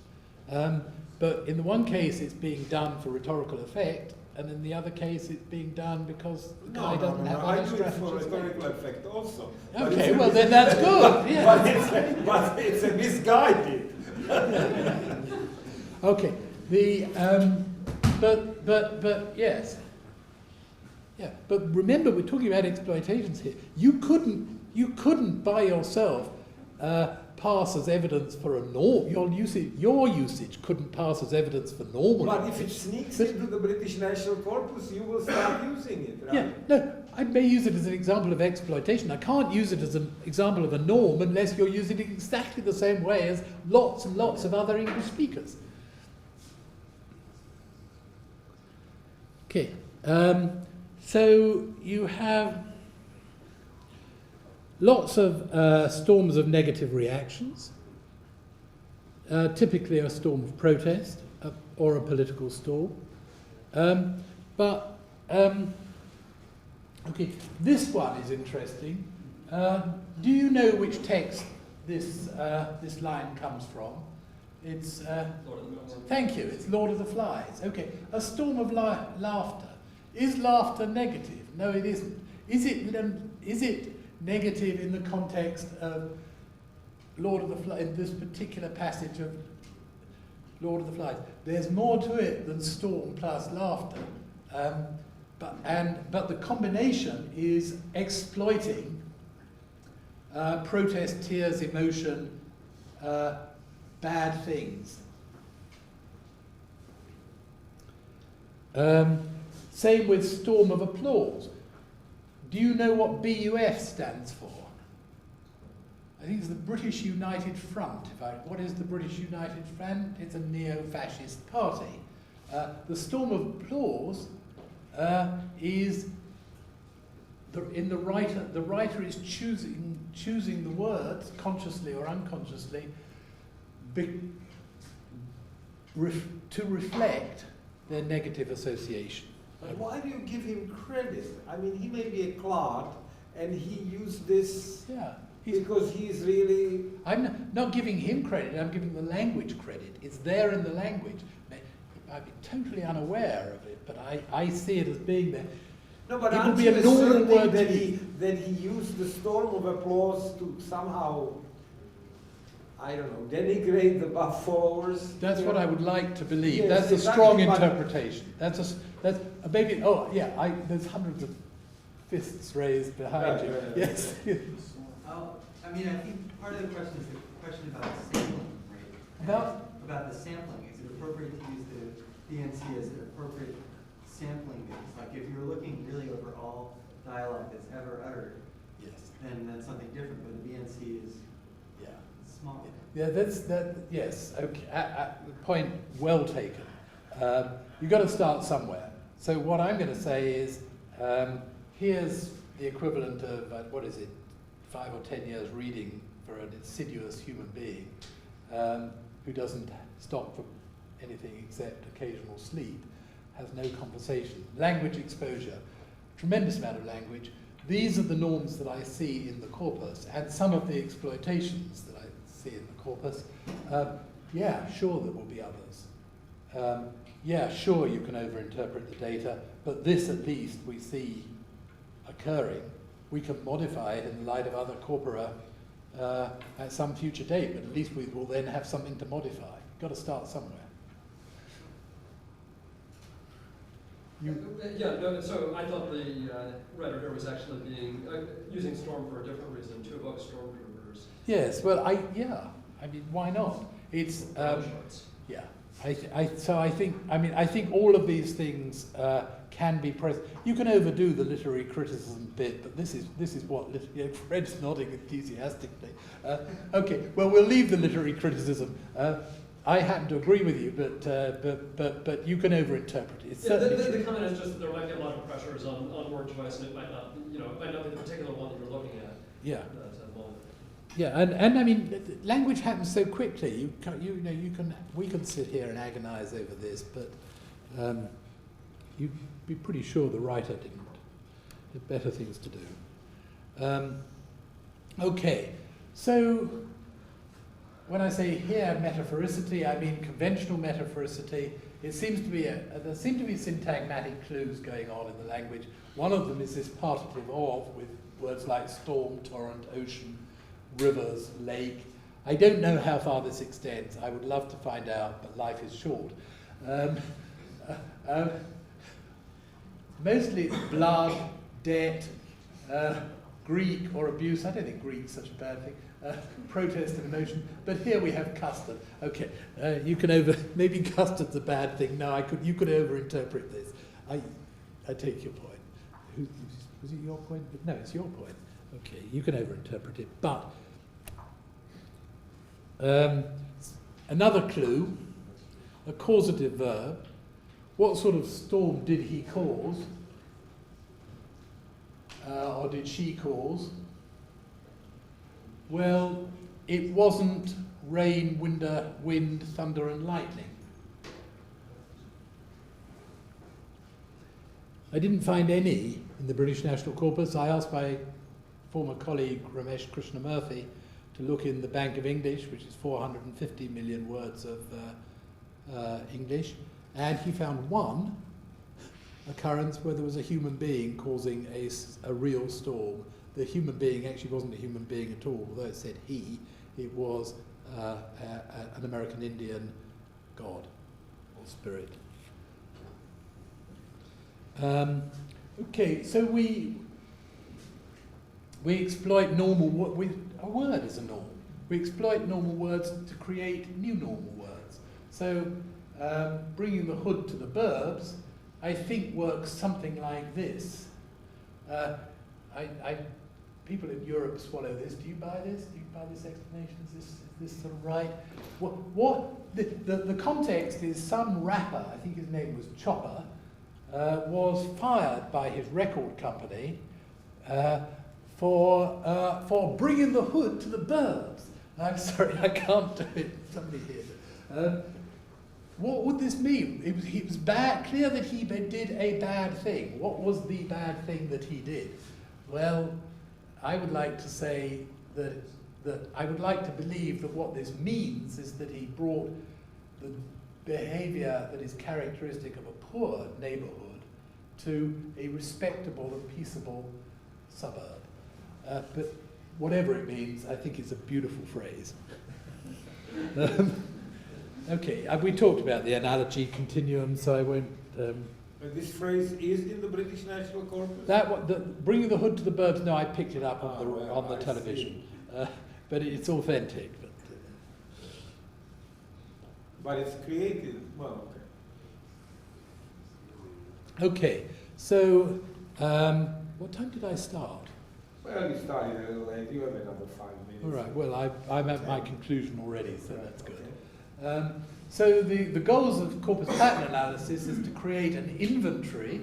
But in the one case it's being done for rhetorical effect, and in the other case it's being done because the guy doesn't have other strategies. I do it for rhetorical effect also. Okay, well then that's good. Yeah. but it's a misguided. Okay. But yes. Yeah. But remember, we're talking about exploitations here. You couldn't by yourself pass as evidence for a norm. Your usage couldn't pass as evidence for normal. But if it sneaks into the British National Corpus, you will start using it, right? Yeah. No, I may use it as an example of exploitation. I can't use it as an example of a norm unless you're using it exactly the same way as lots and lots of other English speakers. Okay. So you have lots of storms of negative reactions, typically a storm of protest or a political storm. Okay, this one is interesting. Do you know which text this line comes from? It's thank you. It's Lord of the Flies. Okay, a storm of laughter. Is laughter negative? No, it isn't. Is it negative in the context of Lord of the Flies, in this particular passage of Lord of the Flies? There's more to it than storm plus laughter, but the combination is exploiting protest, tears, emotion, bad things. Same with storm of applause. Do you know what BUF stands for? I think it's the British United Front. What is the British United Front? It's a neo-fascist party. The storm of applause is the writer is choosing the words consciously or unconsciously to reflect their negative association. But why do you give him credit? I mean, he may be a clod, and he used this because he's really... I'm not giving him credit, I'm giving the language credit. It's there in the language. I'd be totally unaware of it, but I see it as being there. No, but It would aren't be you a normal asserting word that to he used the storm of applause to somehow, I don't know, denigrate the buff followers? That's what I would like to believe. Yes, That's a exactly, strong but- interpretation. That's a maybe. Oh yeah, there's hundreds of fists raised behind you. Right. Yes. I mean, I think part of the question is the question about sampling, right? About the sampling. Is it appropriate to use the BNC as an appropriate sampling base? Like if you're looking really over all dialogue that's ever uttered, Yes. then that's something different. But the BNC is Yeah. small. Yeah. That's that. Yes. Okay. Point well taken. You've got to start somewhere. So what I'm going to say is, here's the equivalent of what is it, 5 or 10 years reading for an insidious human being who doesn't stop for anything except occasional sleep, has no conversation. Language exposure, tremendous amount of language. These are the norms that I see in the corpus, and some of the exploitations that I see in the corpus. Yeah, sure there will be others. Yeah, sure you can overinterpret the data, but this at least we see occurring. We can modify it in the light of other corpora at some future date, but at least we will then have something to modify. You've got to start somewhere. So I thought the writer here was actually using storm for a different reason, to evoke storm brewers. Yes, well, I mean, why not? It's yeah. I think all of these things can be present. You can overdo the literary criticism bit, but this is what Fred's nodding enthusiastically. Okay, well we'll leave the literary criticism. I happen to agree with you, but you can overinterpret it. It's certainly the comment is just that there might be a lot of pressures on word choice, and it might not be the particular one that you're looking at. Yeah. At the moment. Yeah, and I mean, language happens so quickly. We can sit here and agonize over this, but you'd be pretty sure the writer didn't. Had better things to do. Okay, so when I say here metaphoricity, I mean conventional metaphoricity. It seems to be there seem to be syntagmatic clues going on in the language. One of them is this partitive of, with words like storm, torrent, ocean, rivers, lake. I don't know how far this extends. I would love to find out, but life is short. Mostly it's blood, debt, Greek or abuse. I don't think Greek's such a bad thing. Protest and emotion. But here we have custard. Okay, you can maybe custard's a bad thing. No, you could overinterpret this. I take your point. Was it your point? No, it's your point. Okay, you can overinterpret it, but another clue, a causative verb. What sort of storm did he cause? Or did she cause? Well, it wasn't rain, wind, thunder and lightning. I didn't find any in the British National Corpus. I asked my former colleague Ramesh Krishnamurthy to look in the Bank of English, which is 450 million words of English, and he found one occurrence where there was a human being causing a real storm. The human being actually wasn't a human being at all, although it said he. It was an American Indian god or spirit. Okay, so we exploit normal a word is a norm. We exploit normal words to create new normal words. So bringing the hood to the verbs, I think works something like this. People in Europe swallow this. Do you buy this? Do you buy this explanation? Is this sort of right? The context is some rapper, I think his name was Chopper, was fired by his record company for bringing the hood to the burbs. I'm sorry, I can't do it. Somebody here. What would this mean? It was bad. Clear that he did a bad thing. What was the bad thing that he did? Well, I would like to say that I would like to believe that what this means is that he brought the behavior that is characteristic of a poor neighborhood to a respectable and peaceable suburb. But whatever it means, I think it's a beautiful phrase. Okay, we talked about the analogy continuum, so I won't... And this phrase is in the British National Corpus? Bringing the hood to the burbs, no, I picked it up on the I television. But it's authentic. But it's created, well, okay. Okay, so what time did I start? Well, you started a little late. You have another 5 minutes. All right, well, I'm at my conclusion already, so that's good. So the goals of corpus pattern analysis is to create an inventory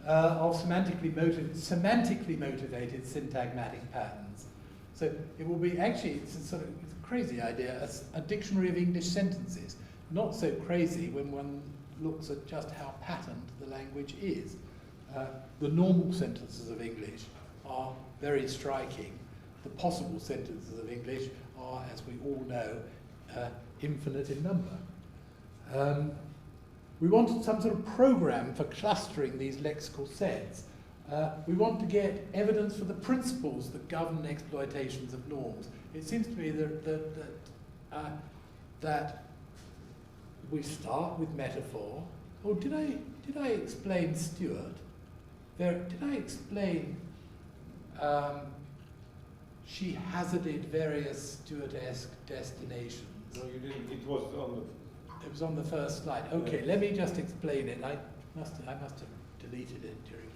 of semantically motivated syntagmatic patterns. So it will be actually, it's a crazy idea, a dictionary of English sentences. Not so crazy when one looks at just how patterned the language is. The normal sentences of English are very striking. The possible sentences of English are, as we all know, infinite in number. We wanted some sort of program for clustering these lexical sets. We want to get evidence for the principles that govern exploitations of norms. It seems to me that we start with metaphor. Oh, did I explain Stuart? Did I explain she hazarded various Stuart-esque destinations? No, you didn't. It was on the first slide. Okay, Yeah. Let me just explain it. I must have deleted it during.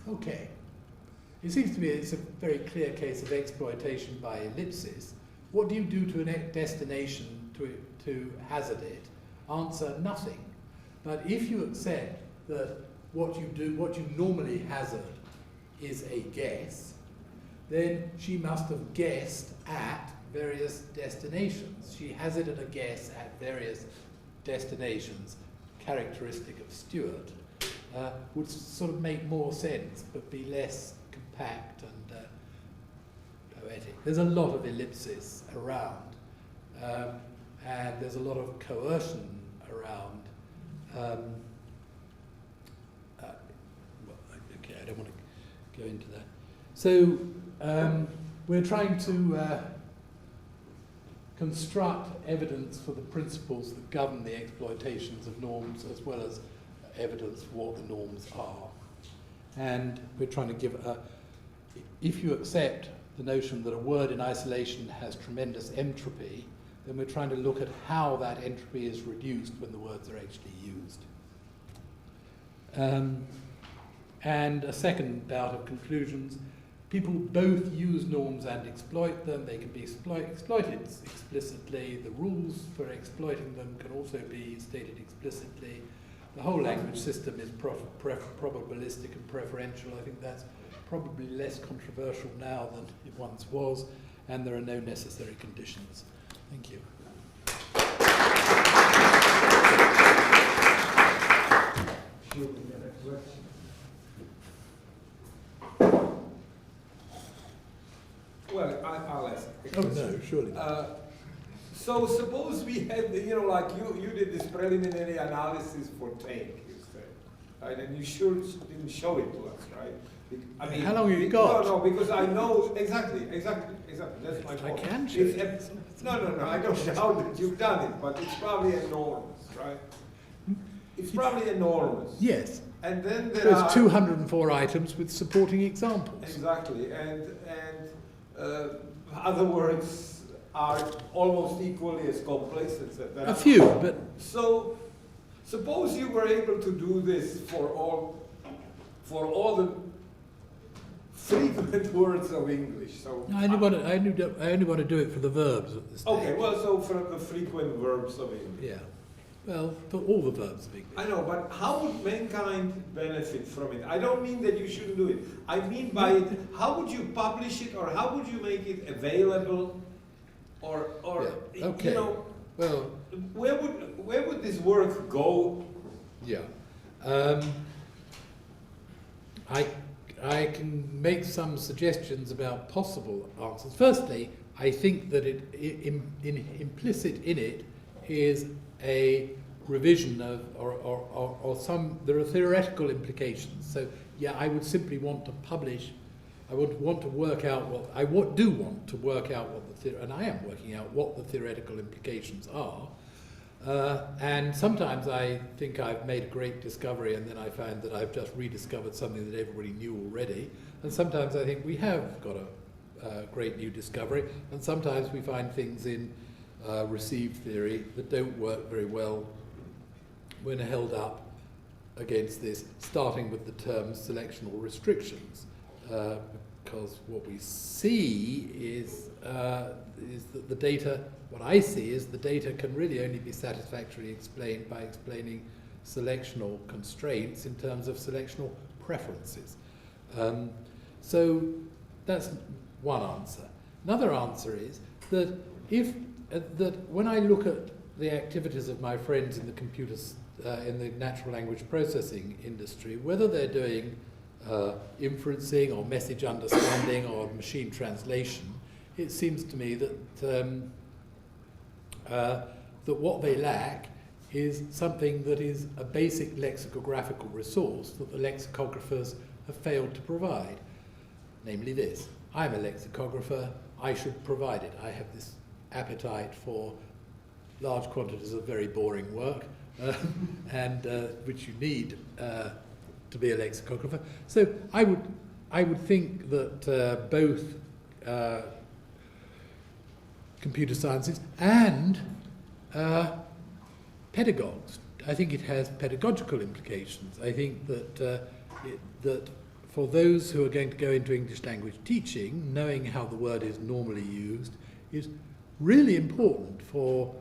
Okay. It seems to me it's a very clear case of exploitation by ellipsis. What do you do to a destination to hazard it? Answer, nothing. But if you accept that what you normally hazard is a guess, then she must have guessed at various destinations. She hazarded a guess at various destinations characteristic of Stuart. Would sort of make more sense, but be less compact and poetic. There's a lot of ellipsis around, and there's a lot of coercion around. Okay, I don't want to go into that. So we're trying to construct evidence for the principles that govern the exploitations of norms, as well as evidence for what the norms are. And we're trying to give if you accept the notion that a word in isolation has tremendous entropy, then we're trying to look at how that entropy is reduced when the words are actually used. And a second bout of conclusions. People both use norms and exploit them. They can be exploited explicitly. The rules for exploiting them can also be stated explicitly. The whole language system is probabilistic and preferential. I think that's probably less controversial now than it once was, and there are no necessary conditions. Thank you. Well, I'll ask. Oh no, surely not. So suppose we had, like you did this preliminary analysis for take, you said, right? And you sure didn't show it to us, right? I mean, how long have you got? No, because I know exactly. That's my point. I can show it. No. I don't doubt that you've done it, but it's probably enormous, right? It's probably enormous. Yes. And then there There's are 204 items with supporting examples. Exactly, and other words are almost equally as complex, etc. A few, but so suppose you were able to do this for all the frequent words of English. So I only want to do it for the verbs at this stage. okay, well, so for the frequent verbs of English. Yeah. Well, for all the verbs of English. I know, but how would mankind benefit from it? I don't mean that you shouldn't do it. I mean by it, how would you publish it, or how would you make it available, or yeah. Okay. Well, where would this work go? yeah. I can make some suggestions about possible answers. Firstly, I think that implicit in it is a revision of, or some, there are theoretical implications. So yeah, I would simply want to publish, I would want to work out what, do want to work out what and I am working out what the theoretical implications are. And sometimes I think I've made a great discovery and then I find that I've just rediscovered something that everybody knew already. And sometimes I think we have got a great new discovery, and sometimes we find things in received theory that don't work very well when held up against this, starting with the term selectional restrictions. Because what we see is that the data, what I see is the data can really only be satisfactorily explained by explaining selectional constraints in terms of selectional preferences. So that's one answer. Another answer is that that when I look at the activities of my friends in the in the natural language processing industry, whether they're doing inferencing or message understanding or machine translation, it seems to me that that what they lack is something that is a basic lexicographical resource that the lexicographers have failed to provide. Namely this: I'm a lexicographer, I should provide it. I have this appetite for large quantities of very boring work, and which you need to be a lexicographer. So I would think that both computer sciences and pedagogues, I think it has pedagogical implications. I think that that for those who are going to go into English language teaching, knowing how the word is normally used is really important for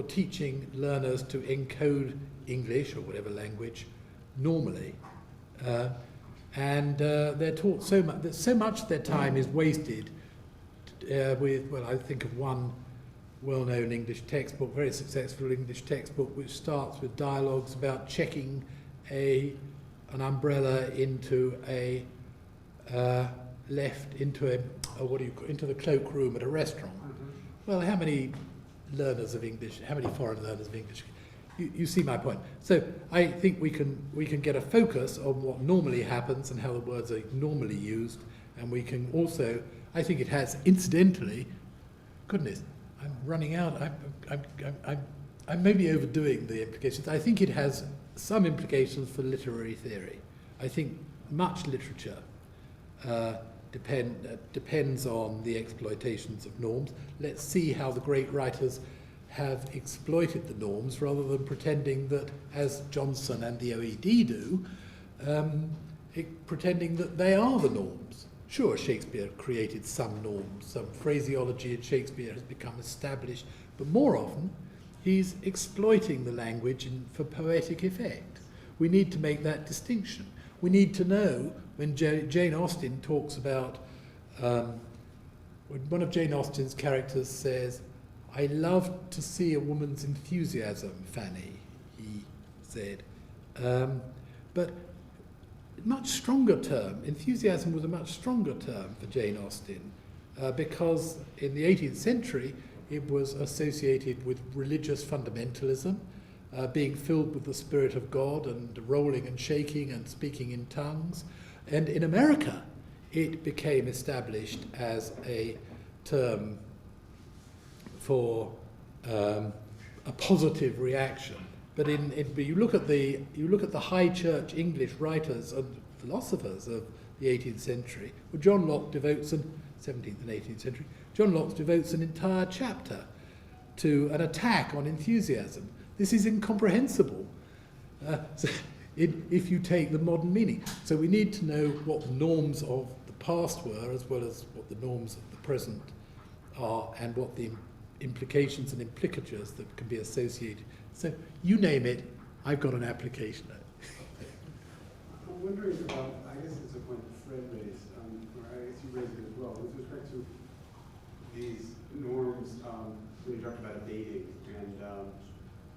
teaching learners to encode English or whatever language normally. And they're taught so much that so much of their time is wasted with, well, I think of one well-known English textbook, very successful English textbook, which starts with dialogues about checking an umbrella into a into the cloakroom at a restaurant. Well, how many learners of English, how many foreign learners of English? You see my point. So I think we can get a focus on what normally happens and how the words are normally used, and we can also, I think it has, incidentally, goodness, I'm running out. I'm maybe overdoing the implications. I think it has some implications for literary theory. I think much literature depends on the exploitations of norms. Let's see how the great writers have exploited the norms rather than pretending that, as Johnson and the OED do, pretending that they are the norms. Sure, Shakespeare created some norms, some phraseology in Shakespeare has become established, but more often he's exploiting the language for poetic effect. We need to make that distinction. We need to know when Jane Austen talks about, when one of Jane Austen's characters says, "I love to see a woman's enthusiasm, Fanny," he said. But much stronger term, enthusiasm was a much stronger term for Jane Austen, because in the 18th century it was associated with religious fundamentalism, being filled with the Spirit of God and rolling and shaking and speaking in tongues. And in America it became established as a term for a positive reaction. But you look at the high church English writers and philosophers of the 18th century. Well, John Locke devotes 17th and 18th century. John Locke devotes an entire chapter to an attack on enthusiasm. This is incomprehensible if you take the modern meaning. So we need to know what the norms of the past were, as well as what the norms of the present are, and what the implications and implicatures that can be associated. So you name it, I've got an application. I'm wondering about, I guess it's a point Fred raised, or I guess you raised it as well, with respect to these norms, when you talked about dating and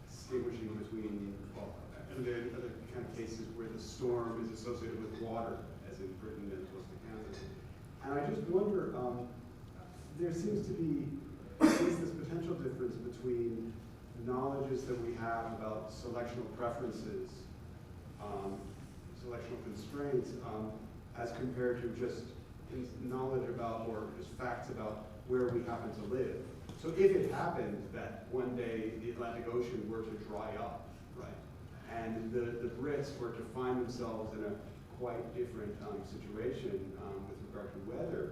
distinguishing between, well, and there are other kind of cases where the storm is associated with water, as in Britain and coastal Kansas. And I just wonder, there seems to be at least this potential difference between knowledges that we have about selectional preferences, selectional constraints, as compared to just knowledge about or just facts about where we happen to live. So if it happened that one day the Atlantic Ocean were to dry up, right, and the Brits were to find themselves in a quite different situation with regard to weather,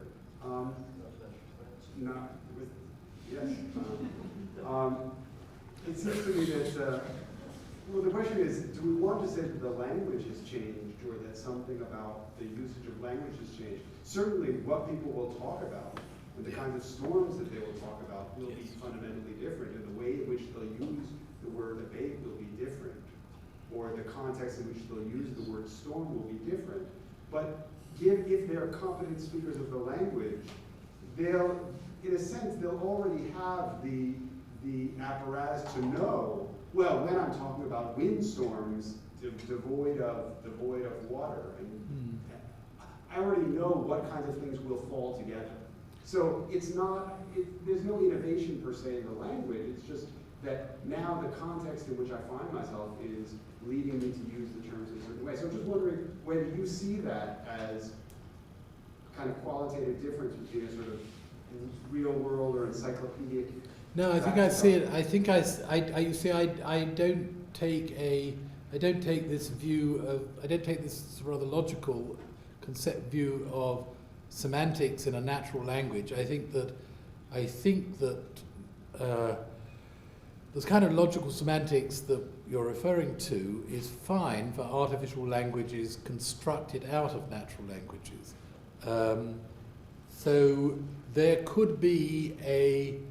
not with, yes. It seems to me that, well, the question is, do we want to say that the language has changed or that something about the usage of language has changed? Certainly what people will talk about and the kinds of storms that they will talk about will be fundamentally different, and the way in which they'll use the word abate will be different, or the context in which they'll use the word storm will be different. But if they're competent speakers of the language, they'll, in a sense, they'll already have the apparatus to know, well, when I'm talking about windstorms devoid of water, and I already know what kinds of things will fall together. So it's not, there's no innovation per se in the language, it's just that now the context in which I find myself is leading me to use the terms in a certain way. So I'm just wondering whether you see that as kind of qualitative difference between a sort of real world or encyclopedic. No, I think I see it. I think you see, I don't take this view of, I don't take this rather logical concept view of semantics in a natural language. I think that this kind of logical semantics that you're referring to is fine for artificial languages constructed out of natural languages. So there could be a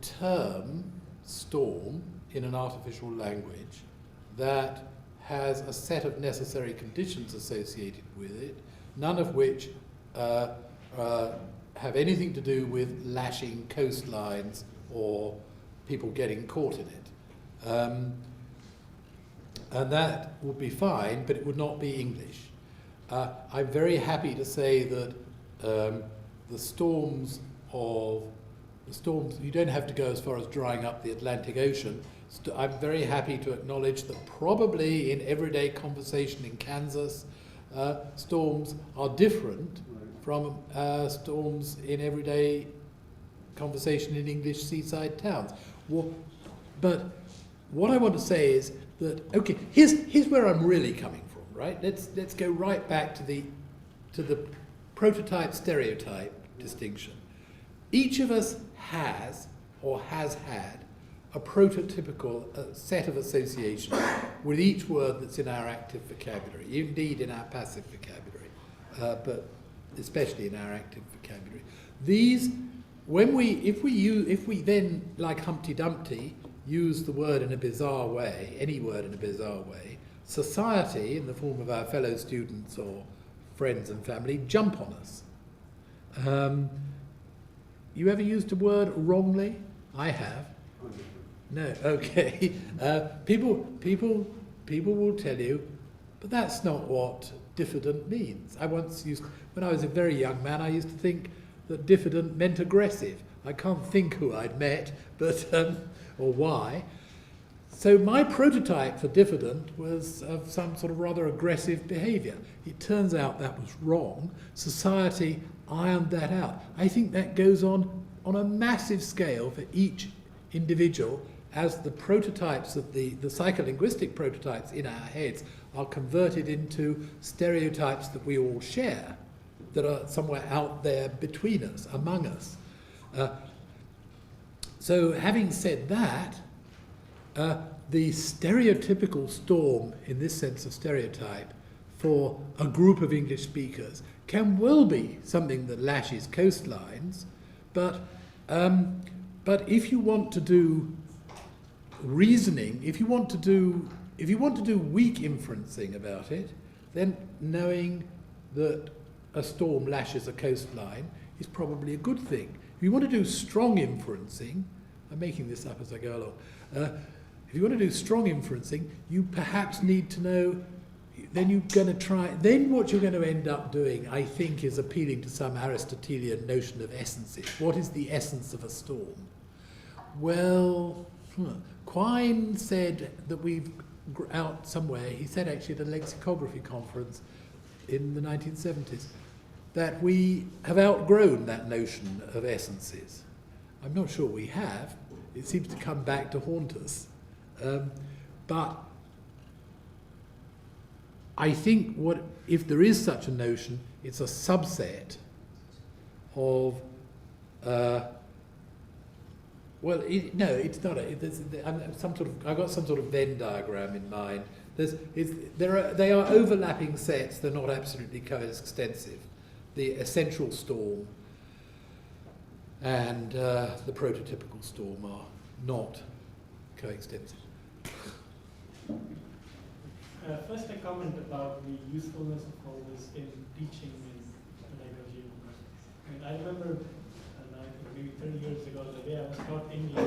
term, storm, in an artificial language that has a set of necessary conditions associated with it, none of which have anything to do with lashing coastlines or people getting caught in it. And that would be fine, but it would not be English. I'm very happy to say that the storms, you don't have to go as far as drying up the Atlantic Ocean. I'm very happy to acknowledge that probably in everyday conversation in Kansas, storms are different from storms in everyday conversation in English seaside towns. But what I want to say is that, okay, here's where I'm really coming from, right? Let's go right back to the prototype stereotype distinction. Each of us has or has had a prototypical set of associations with each word that's in our active vocabulary, indeed in our passive vocabulary, but especially in our active vocabulary. These, if we then, like Humpty Dumpty, use the word in a bizarre way, any word in a bizarre way, society, in the form of our fellow students or friends and family, jump on us. You ever used a word wrongly? I have. No, okay. People will tell you, but that's not what diffident means. I once used, when I was a very young man, I used to think that diffident meant aggressive. I can't think who I'd met, but or why. So my prototype for diffident was of some sort of rather aggressive behaviour. It turns out that was wrong. Society ironed that out. I think that goes on a massive scale for each individual as the prototypes of the psycholinguistic prototypes in our heads are converted into stereotypes that we all share, that are somewhere out there between us, among us. So having said that, the stereotypical storm, in this sense of stereotype, for a group of English speakers can well be something that lashes coastlines, but if you want to do reasoning, if you want to do weak inferencing about it, then knowing that a storm lashes a coastline is probably a good thing. If you want to do strong inferencing, I'm making this up as I go along, if you want to do strong inferencing, you perhaps need to know, then you're going to try, then what you're going to end up doing, I think, is appealing to some Aristotelian notion of essences. What is the essence of a storm? Well, Quine said that we've out somewhere, he said actually at a lexicography conference in the 1970s, that we have outgrown that notion of essences. I'm not sure we have. It seems to come back to haunt us. But I think if there is such a notion, it's a subset of it's not. I've got some sort of Venn diagram in mind. They are overlapping sets. They're not absolutely coextensive. The essential storm and the prototypical storm are not coextensive. First, a comment about the usefulness of all this in teaching in pedagogy. I remember, maybe 30 years ago, the day I was taught English,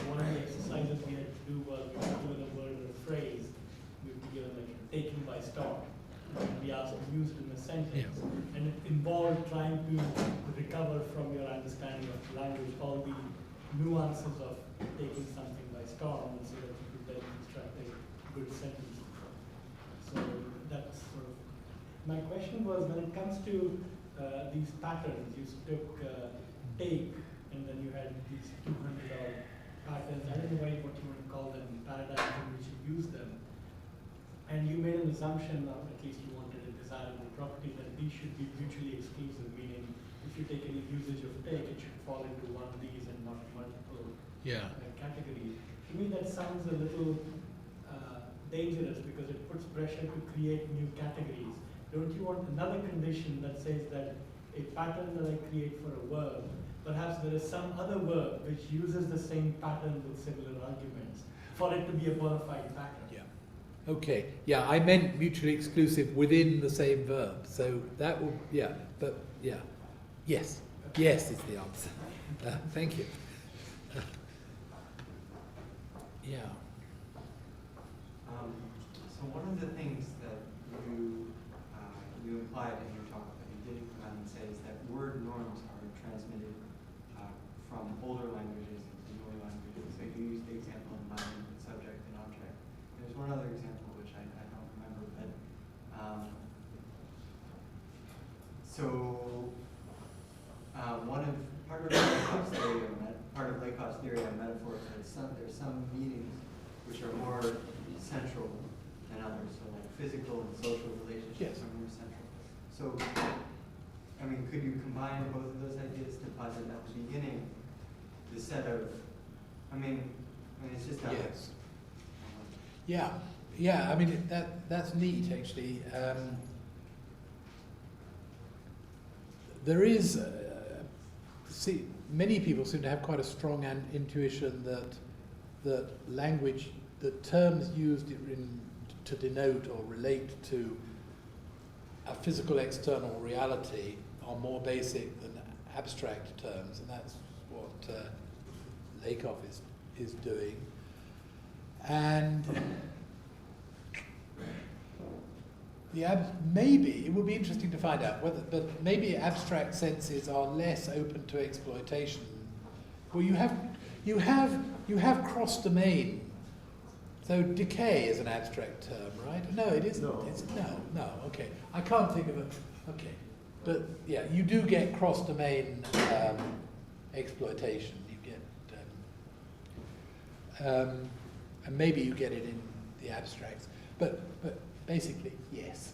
one of the exercises we had to do was we were given a word or a phrase. We would be given like taken by storm. And we asked to use it in a sentence. Yeah. And it involved trying to recover from your understanding of language all the nuances of taking something by storm, so that you could then construct a good sentence. So that's sort of my question was, when it comes to these patterns, you took take, and then you had these 200 odd patterns. I don't know what you want to call them, paradigms in which you use them. And you made an assumption, or at least you wanted a desirable property, that these should be mutually exclusive, meaning if you take any usage of take, it should fall into one of these and not multiple categories. To me, that sounds a little dangerous because it puts pressure to create new categories. Don't you want another condition that says that a pattern that I create for a verb, perhaps there is some other verb which uses the same pattern with similar arguments for it to be a bona fide pattern? Yeah. Okay. Yeah, I meant mutually exclusive within the same verb. So that would, but yes. Yes is the answer. Thank you. Yeah. So one of the things that you implied in your talk that you didn't come out and say is that word norms are transmitted from older languages into newer languages. So you used the example in mind with subject and object. There's one other example which I don't remember, but part of Lakoff's theory on metaphors is there's some meanings which are more central than others. So like physical and social relationships are more central. So, I mean, could you combine both of those ideas to posit at the beginning the set of, it's just yes. Yeah. I mean that's neat actually. There is, many people seem to have quite a strong intuition that language, the terms used to denote or relate to a physical external reality are more basic than abstract terms, and that's what Lakoff is doing. And maybe it would be interesting to find out but maybe abstract senses are less open to exploitation. Well, you have cross-domain. So decay is an abstract term, right? No, it isn't. No. Okay, I can't think of it. Okay, but yeah, you do get cross-domain exploitation. You get, and maybe you get it in the abstracts, but basically, yes.